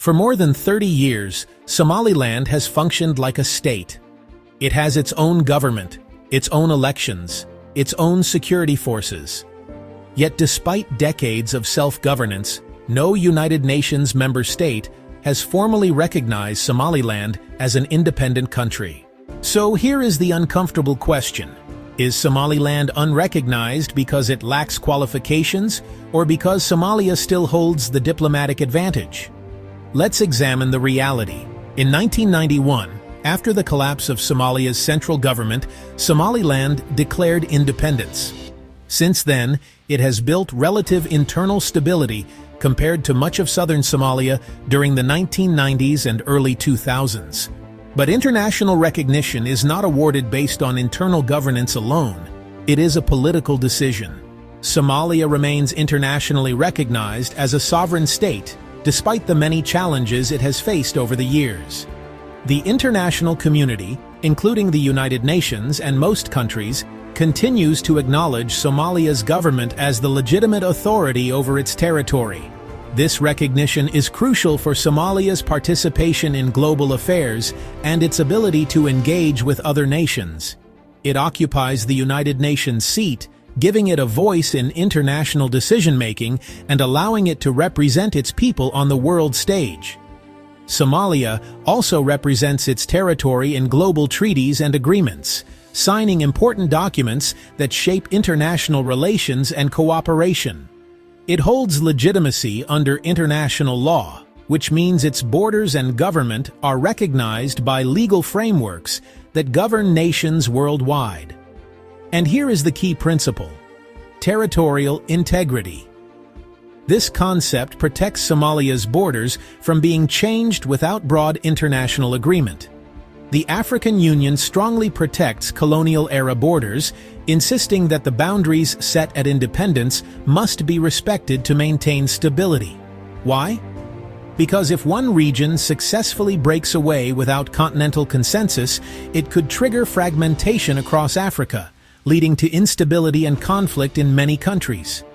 For more than 30 years, Somaliland has functioned like a state. It has its own government, its own elections, its own security forces. Yet despite decades of self-governance, no United Nations member state has formally recognized Somaliland as an independent country. So here is the uncomfortable question. Is Somaliland unrecognized because it lacks qualifications, or because Somalia still holds the diplomatic advantage? Let's examine the reality. In 1991, after the collapse of Somalia's central government, Somaliland declared independence. Since then, it has built relative internal stability compared to much of southern Somalia during the 1990s and early 2000s. But international recognition is not awarded based on internal governance alone. It is a political decision. Somalia remains internationally recognized as a sovereign state, despite the many challenges it has faced over the years. The international community, including the United Nations and most countries, continues to acknowledge Somalia's government as the legitimate authority over its territory. This recognition is crucial for Somalia's participation in global affairs and its ability to engage with other nations. It occupies the United Nations seat, giving it a voice in international decision-making and allowing it to represent its people on the world stage. Somalia also represents its territory in global treaties and agreements, signing important documents that shape international relations and cooperation. It holds legitimacy under international law, which means its borders and government are recognized by legal frameworks that govern nations worldwide. And here is the key principle: territorial integrity. This concept protects Somalia's borders from being changed without broad international agreement. The African Union strongly protects colonial-era borders, insisting that the boundaries set at independence must be respected to maintain stability. Why? Because if one region successfully breaks away without continental consensus, it could trigger fragmentation across Africa, leading to instability and conflict in many countries.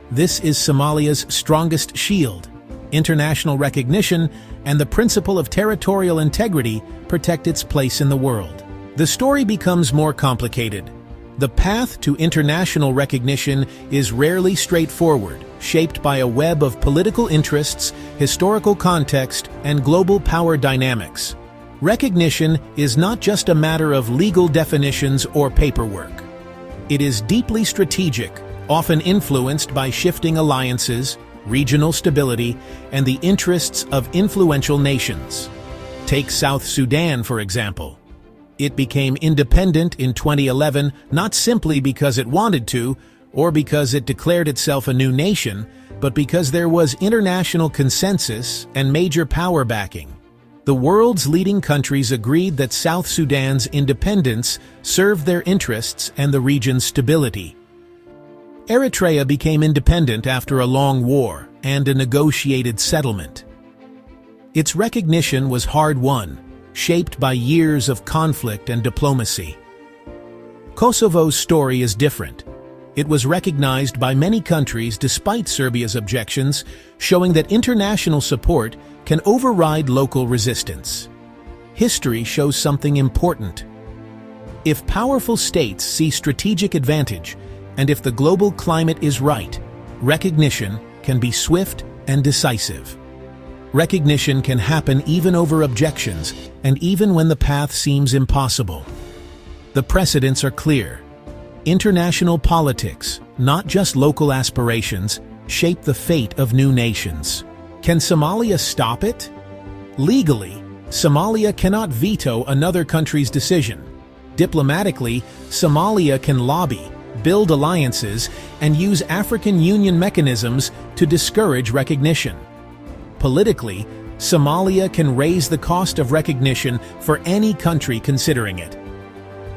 This is Somalia's strongest shield. International recognition and the principle of territorial integrity protect its place in the world. The story becomes more complicated. The path to international recognition is rarely straightforward, shaped by a web of political interests, historical context, and global power dynamics. Recognition is not just a matter of legal definitions or paperwork. It is deeply strategic, often influenced by shifting alliances, regional stability, and the interests of influential nations. Take South Sudan, for example. It became independent in 2011 not simply because it wanted to, or because it declared itself a new nation, but because there was international consensus and major power backing. The world's leading countries agreed that South Sudan's independence served their interests and the region's stability. Eritrea became independent after a long war and a negotiated settlement. Its recognition was hard-won, shaped by years of conflict and diplomacy. Kosovo's story is different. It was recognized by many countries despite Serbia's objections, showing that international support can override local resistance. History shows something important. If powerful states see strategic advantage, and if the global climate is right, recognition can be swift and decisive. Recognition can happen even over objections, and even when the path seems impossible. The precedents are clear. International politics, not just local aspirations, shape the fate of new nations. Can Somalia stop it? Legally, Somalia cannot veto another country's decision. Diplomatically, Somalia can lobby, build alliances, and use African Union mechanisms to discourage recognition. Politically, Somalia can raise the cost of recognition for any country considering it.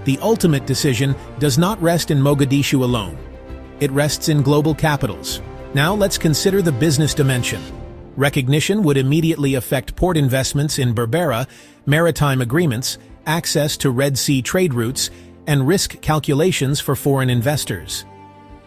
The ultimate decision does not rest in Mogadishu alone. It rests in global capitals. Now let's consider the business dimension. Recognition would immediately affect port investments in Berbera, maritime agreements, access to Red Sea trade routes, and risk calculations for foreign investors.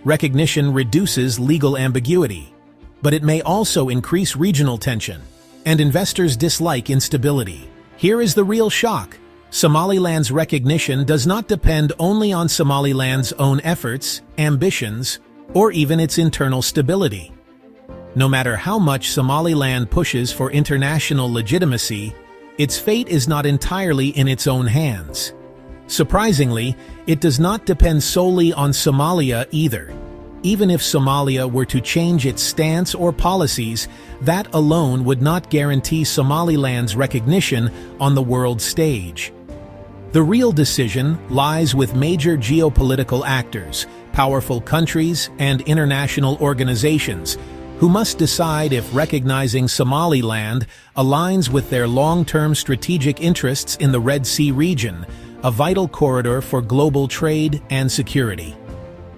Recognition reduces legal ambiguity, but it may also increase regional tension. and investors dislike instability. Here is the real shock. Somaliland's recognition does not depend only on Somaliland's own efforts, ambitions, or even its internal stability. No matter how much Somaliland pushes for international legitimacy, its fate is not entirely in its own hands. Surprisingly, it does not depend solely on Somalia either. Even if Somalia were to change its stance or policies, that alone would not guarantee Somaliland's recognition on the world stage. The real decision lies with major geopolitical actors, powerful countries, and international organizations, who must decide if recognizing Somaliland aligns with their long-term strategic interests in the Red Sea region, a vital corridor for global trade and security.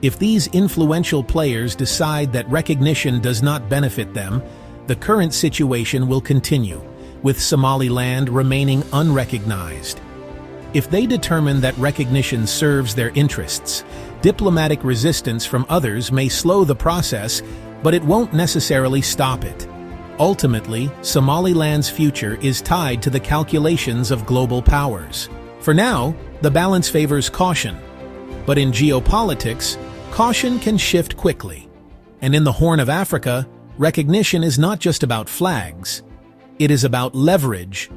If these influential players decide that recognition does not benefit them, the current situation will continue, with Somaliland remaining unrecognized. If they determine that recognition serves their interests, diplomatic resistance from others may slow the process, but it won't necessarily stop it. Ultimately, Somaliland's future is tied to the calculations of global powers. For now, the balance favors caution. But in geopolitics, caution can shift quickly. And in the Horn of Africa, recognition is not just about flags. It is about leverage,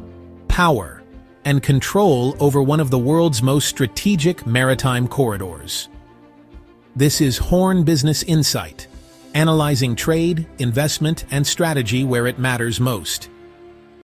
power, and control over one of the world's most strategic maritime corridors. This is Horn Business Insight, analyzing trade, investment, and strategy where it matters most.